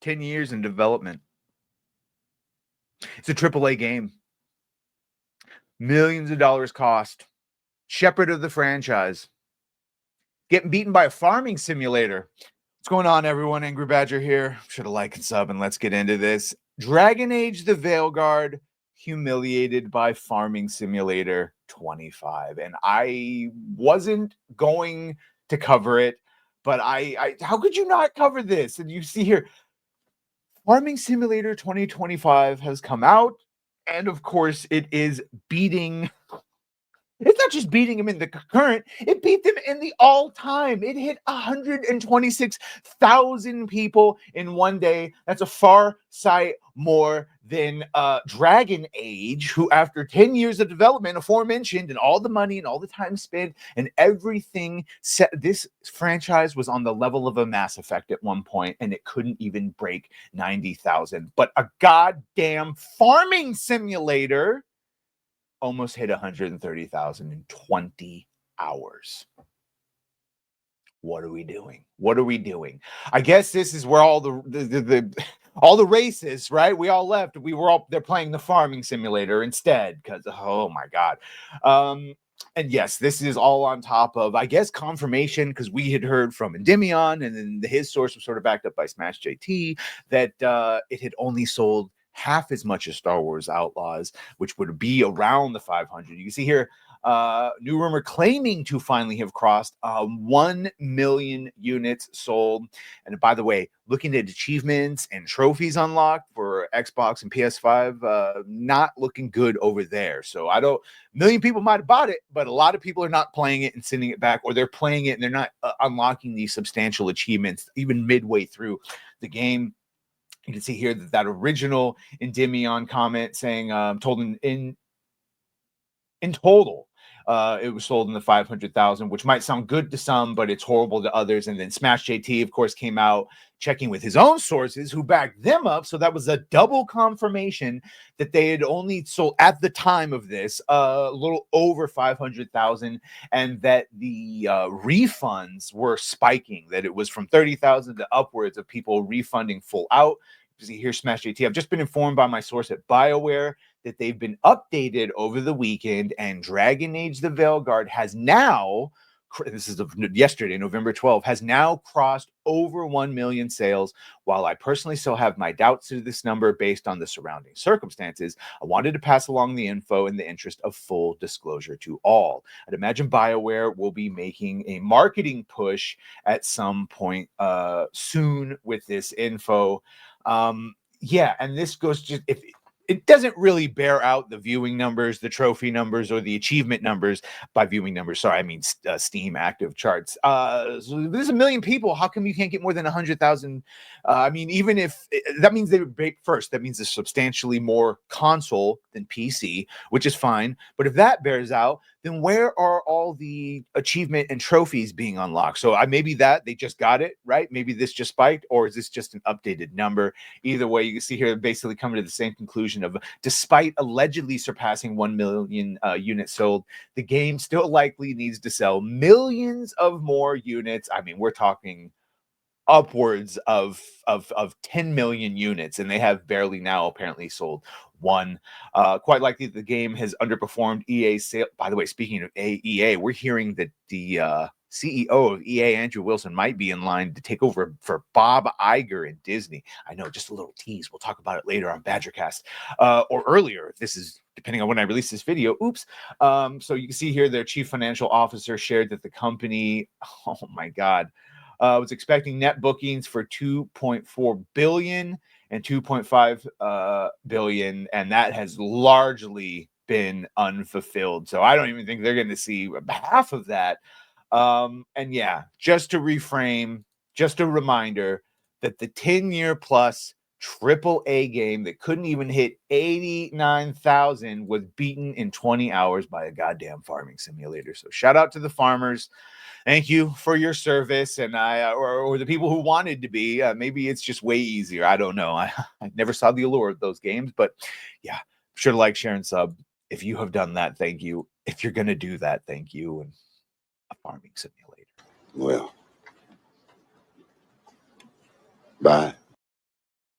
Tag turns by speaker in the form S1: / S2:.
S1: 10 years in development. It's a AAA game. Millions of dollars cost. Shepherd of the franchise. Getting beaten by a farming simulator. What's going on, everyone? Angry Badger here. Should have liked and sub, and let's get into this. Dragon Age the Veilguard humiliated by Farming Simulator 25. And I wasn't going to cover it, but I how could you not cover this? And you see here, Farming Simulator 2025 has come out, and of course it is beating. It's not just beating him in the current, it beat them in the all-time. It hit 126,000 people in one day. That's a far sight more than Dragon Age, who after 10 years of development, aforementioned, and all the money and all the time spent and everything, this franchise was on the level of a Mass Effect at one point, and it couldn't even break 90,000. But a goddamn farming simulator almost hit 130,000 in 20 hours. What are we doing? What are we doing? I guess this is where all the races, right? We all left. They're playing the farming simulator instead because, oh my God. And yes, this is all on top of, I guess, confirmation, because we had heard from Endymion, and then his source was sort of backed up by Smash JT, that it had only sold half as much as Star Wars Outlaws, which would be around the 500. You can see here, new rumor claiming to finally have crossed 1 million units sold. And by the way, looking at achievements and trophies unlocked for Xbox and PS5, not looking good over there. So million people might have bought it, but a lot of people are not playing it and sending it back, or they're playing it and they're not unlocking these substantial achievements even midway through the game. You can see here that original Endymion comment saying, told in total, it was sold in the 500,000, which might sound good to some, but it's horrible to others. And then Smash JT, of course, came out checking with his own sources who backed them up. So that was a double confirmation that they had only sold at the time of this a little over 500,000, and that the refunds were spiking, that it was from 30,000 to upwards of people refunding full out. You see here, Smash JT. I've just been informed by my source at BioWare that they've been updated over the weekend, and Dragon Age the Veilguard has now, this is yesterday, November 12th, has now crossed over 1 million sales. While I personally still have my doubts to this number based on the surrounding circumstances, I wanted to pass along the info in the interest of full disclosure to all. I'd imagine BioWare will be making a marketing push at some point soon with this info. Yeah, and this goes just, if it doesn't really bear out the viewing numbers, the trophy numbers, or the achievement numbers. By viewing numbers, sorry, I mean Steam active charts. So there's 1 million people. How come you can't get more than 100,000? I mean, even if that means they would break first, that means there's substantially more console than PC, which is fine. But if that bears out, then where are all the achievement and trophies being unlocked? So maybe that they just got it right. Maybe this just spiked, or is this just an updated number? Either way, you can see here basically coming to the same conclusion of, despite allegedly surpassing 1 million units sold, the game still likely needs to sell millions of more units. I mean, we're talking upwards of 10 million units, and they have barely now apparently sold one. Quite likely the game has underperformed EA's sale. By the way, speaking of EA, we're hearing that the CEO of EA, Andrew Wilson, might be in line to take over for Bob Iger in Disney. I know, just a little tease. We'll talk about it later on Badgercast, or earlier. This is depending on when I release this video. Oops. So you can see here their chief financial officer shared that the company, oh my God, was expecting net bookings for 2.4 billion and 2.5 billion, and that has largely been unfulfilled. So I don't even think they're going to see half of that. And yeah, just to reframe, just a reminder that the 10-year plus AAA game that couldn't even hit 89,000 was beaten in 20 hours by a goddamn farming simulator. So shout out to the farmers. Thank you for your service. And or the people who wanted to be, maybe it's just way easier. I don't know. I never saw the allure of those games, but yeah, sure to like, share, and sub. If you have done that, thank you. If you're going to do that, thank you. And a farming simulator.
S2: Well, bye.